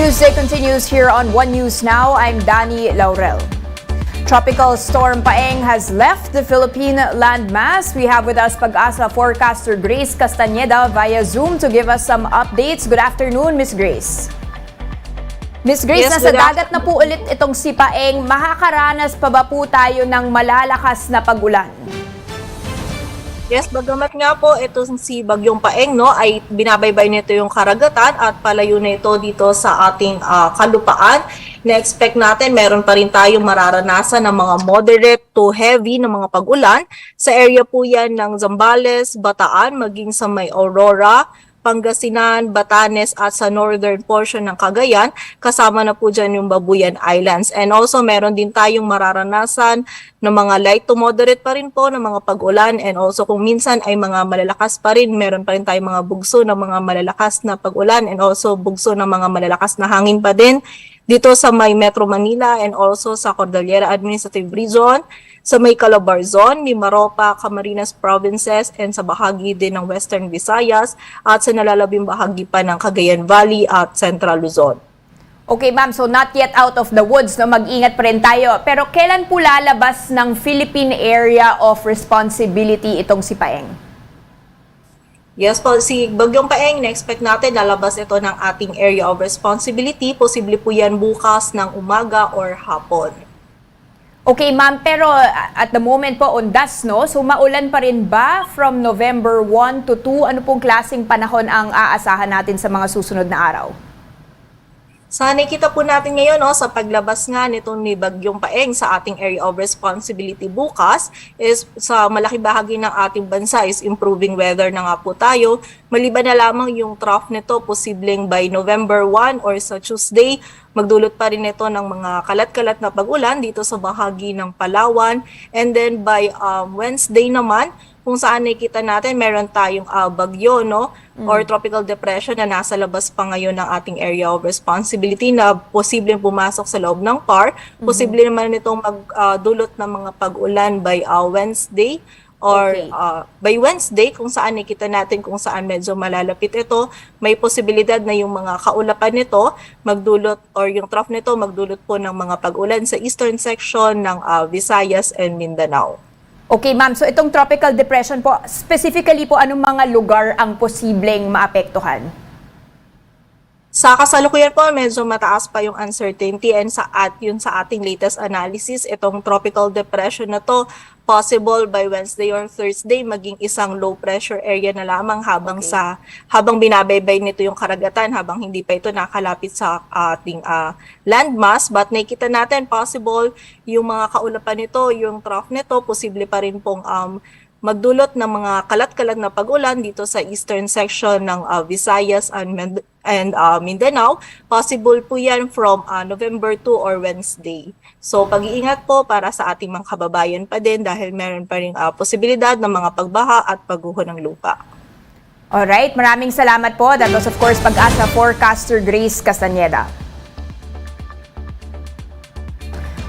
Newsday continues here on One News Now. I'm Danny Laurel. Tropical Storm Paeng has left the Philippine landmass. We have with us Pag-asa forecaster Grace Castañeda via Zoom to give us some updates. Good afternoon, Miss Grace. Miss Grace, Yes, nasa good dagat na po ulit itong si Paeng. Makakaranas pa ba po tayo ng malalakas na pag-ulan? Yes, bagamat nga po itong si Bagyong Paeng ay binabaybay nito yung karagatan at palayo na ito dito sa ating kalupaan. Na-expect natin meron pa rin tayong mararanasan ng mga moderate to heavy na mga pag-ulan. Sa area po yan ng Zambales, Bataan, maging sa may Aurora, Pangasinan, Batanes at sa northern portion ng Cagayan, kasama na po dyan yung Babuyan Islands. And also meron din tayong mararanasan ng mga light to moderate pa rin po ng mga pag-ulan, and also kung minsan ay mga malalakas pa rin, meron pa rin tayong mga bugso ng mga malalakas na pag-ulan and also bugso ng mga malalakas na hangin pa din dito sa may Metro Manila and also sa Cordillera Administrative Region, sa may Calabarzon, Mimaropa, Camarines Provinces, and sa bahagi din ng Western Visayas at sa nalalabing bahagi pa ng Cagayan Valley at Central Luzon. Okay ma'am, so not yet out of the woods, no? Mag-ingat pa rin tayo. Pero kailan po lalabas ng Philippine Area of Responsibility itong si Paeng? Yes po, si Bagyong Paeng, na-expect natin lalabas ito ng ating area of responsibility. Posible po yan bukas ng umaga or hapon. Okay ma'am, pero at the moment po undas, no? So maulan pa rin ba from November 1 to 2? Ano pong klaseng panahon ang aasahan natin sa mga susunod na araw? Sa nakita po natin ngayon sa paglabas nga nitong ni Bagyong Paeng sa ating area of responsibility bukas is sa malaki bahagi ng ating bansa is improving weather na nga po tayo. Maliban na lamang yung trough nito posibleng by November 1 or sa Tuesday, magdulot pa rin ito ng mga kalat-kalat na pag-ulan dito sa bahagi ng Palawan. And then by Wednesday naman, kung saan nakikita natin meron tayong bagyo or tropical depression na nasa labas pa ngayon ng ating area of responsibility na posibleng pumasok sa loob ng PAR. Posible naman itong magdulot ng mga pag-ulan by Wednesday or Okay. by Wednesday kung saan nakita natin kung saan medyo malalapit ito. May posibilidad na yung mga kaulapan nito magdulot or yung trough nito magdulot po ng mga pag-ulan sa eastern section ng Visayas and Mindanao. Okay ma'am, so itong tropical depression po, specifically po anong mga lugar ang posibleng maapektuhan? Sa kasalukuyan po, medyo mataas pa yung uncertainty, and yun sa ating latest analysis, itong tropical depression na to, possible by Wednesday or Thursday, maging isang low pressure area na lamang habang binabaybay nito yung karagatan, habang hindi pa ito nakalapit sa ating landmass. But nakita natin, possible yung mga kaulapan nito, yung trough nito, posible pa rin pong magdulot ng mga kalat-kalat na pag-ulan dito sa eastern section ng Visayas and Mindanao. Possible po yan from November 2 or Wednesday. So pag-iingat po para sa ating mga kababayan pa din dahil meron pa rin posibilidad ng mga pagbaha at pagguho ng lupa. Alright, maraming salamat po. That was of course Pag-asa forecaster Grace Castañeda.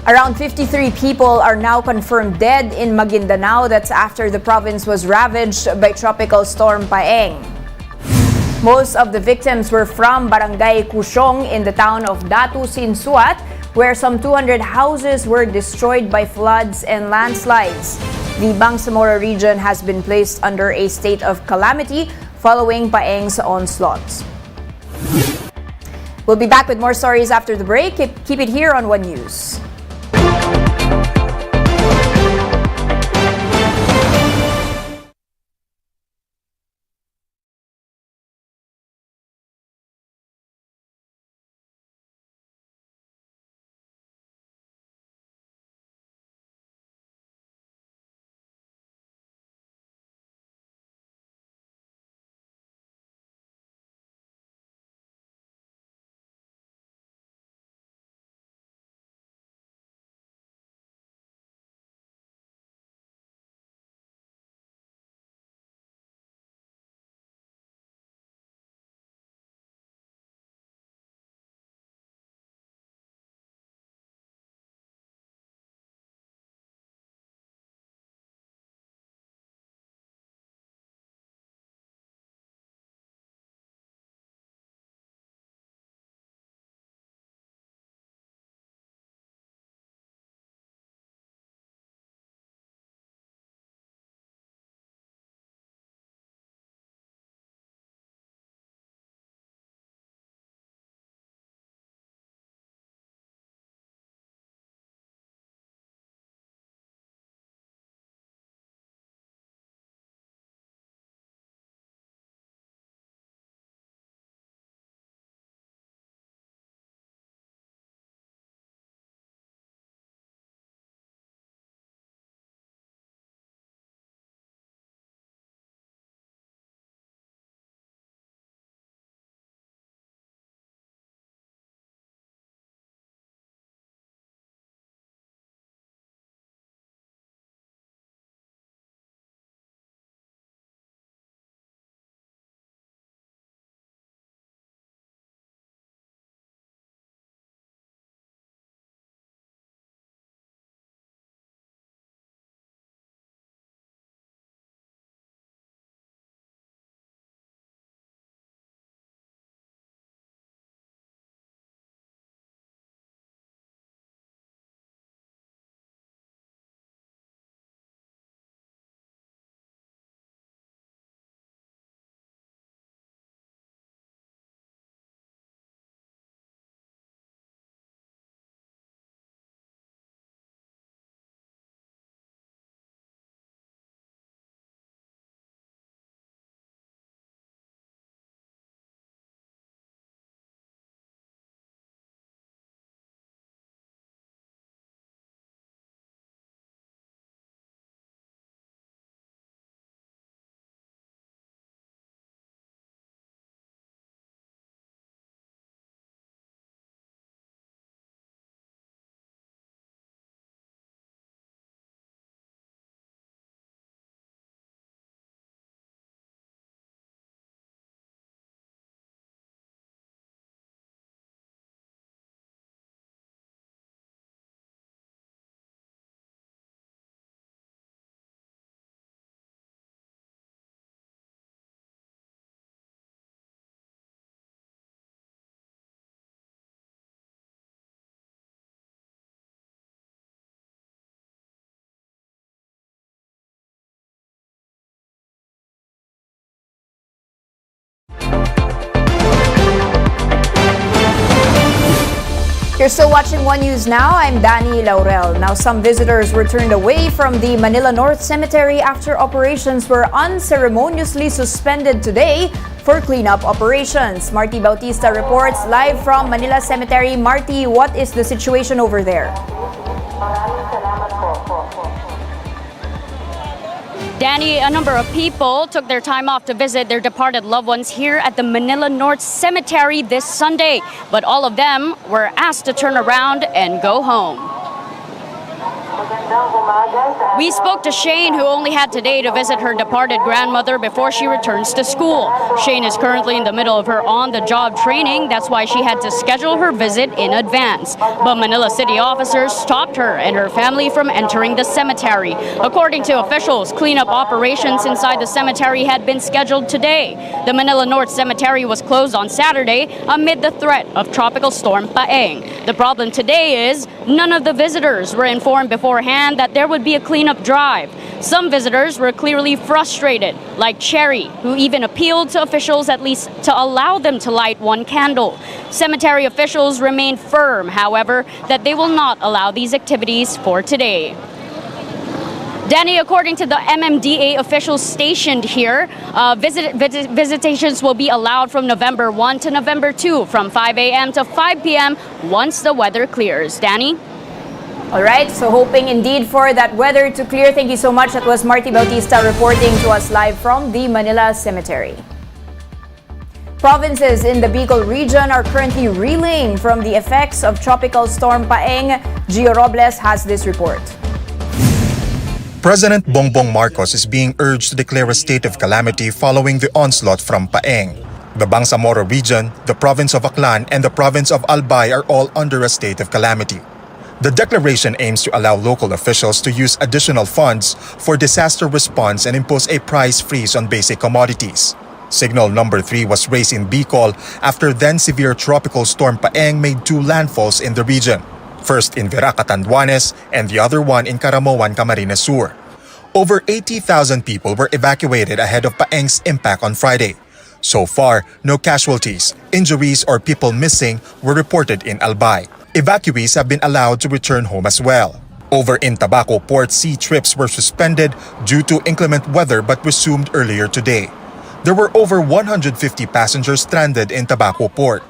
Around 53 people are now confirmed dead in Maguindanao. That's after the province was ravaged by Tropical Storm Paeng. Most of the victims were from Barangay Cusiong in the town of Datu Sinsuat, where some 200 houses were destroyed by floods and landslides. The Bangsamoro region has been placed under a state of calamity following Paeng's onslaughts. We'll be back with more stories after the break. Keep it here on One News. You're still watching One News Now. I'm Danny Laurel. Now, some visitors were turned away from the Manila North Cemetery after operations were unceremoniously suspended today for cleanup operations. Marty Bautista reports live from Manila Cemetery. Marty, what is the situation over there? Danny, a number of people took their time off to visit their departed loved ones here at the Manila North Cemetery this Sunday, but all of them were asked to turn around and go home. We spoke to Shane, who only had today to visit her departed grandmother before she returns to school. Shane is currently in the middle of her on-the-job training. That's why she had to schedule her visit in advance. But Manila City officers stopped her and her family from entering the cemetery. According to officials, cleanup operations inside the cemetery had been scheduled today. The Manila North Cemetery was closed on Saturday amid the threat of Tropical Storm Paeng. The problem today is none of the visitors were informed beforehand that there would be a cleanup drive. Some visitors were clearly frustrated, like Cherry, who even appealed to officials at least to allow them to light one candle. Cemetery officials remain firm, however, that they will not allow these activities for today. Danny, according to the MMDA officials stationed here, visitations will be allowed from November 1 to November 2 from 5 a.m. to 5 p.m. once the weather clears. Danny? All right, so hoping indeed for that weather to clear. Thank you so much. That was Marty Bautista reporting to us live from the Manila Cemetery. Provinces in the Bicol region are currently reeling from the effects of Tropical Storm Paeng. Gio Robles has this report. President Bongbong Marcos is being urged to declare a state of calamity following the onslaught from Paeng. The Bangsamoro region, the province of Aklan, and the province of Albay are all under a state of calamity. The declaration aims to allow local officials to use additional funds for disaster response and impose a price freeze on basic commodities. Signal number 3 was raised in Bicol after then-severe tropical storm Paeng made 2 landfalls in the region, first in Veraca, Catanduanes, and the other one in Caramoan, Camarines Sur. Over 80,000 people were evacuated ahead of Paeng's impact on Friday. So far, no casualties, injuries, or people missing were reported in Albay. Evacuees have been allowed to return home as well. Over in Tabaco Port, sea trips were suspended due to inclement weather but resumed earlier today. There were over 150 passengers stranded in Tabaco Port.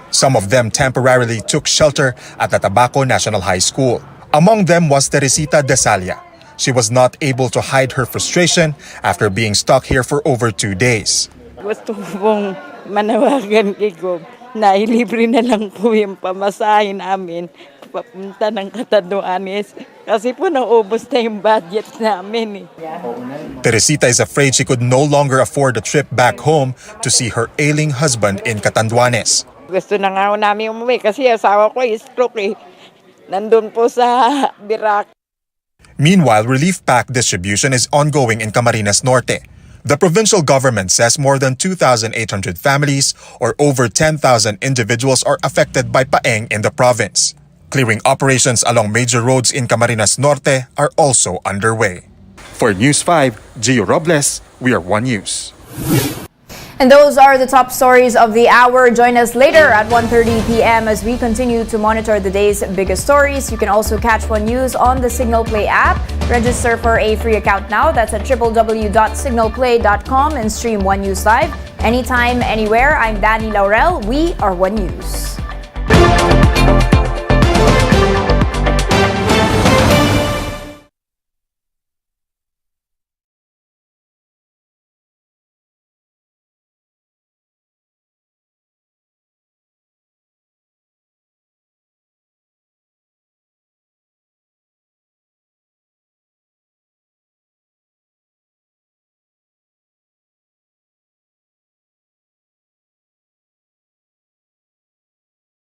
Some of them temporarily took shelter at the Tabaco National High School. Among them was Teresita Desalia. She was not able to hide her frustration after being stuck here for over 2 days. Gusto ko pong manawagan kay Gob na ilibre na lang po yung pamasahe namin papunta ng Catanduanes kasi po naubos na yung budget namin. Teresita is afraid she could no longer afford a trip back home to see her ailing husband in Catanduanes. Gusto na nga namin umuwi kasi asawa ko stroke nandun po sa Veraca. Meanwhile, relief pack distribution is ongoing in Camarines Norte. The provincial government says more than 2,800 families or over 10,000 individuals are affected by Paeng in the province. Clearing operations along major roads in Camarines Norte are also underway. For News 5, Gio Robles, we are One News. And those are the top stories of the hour. Join us later at 1:30 p.m. as we continue to monitor the day's biggest stories. You can also catch One News on the Signal Play app. Register for a free account now. That's at www.signalplay.com and stream One News live anytime, anywhere. I'm Danny Laurel. We are One News.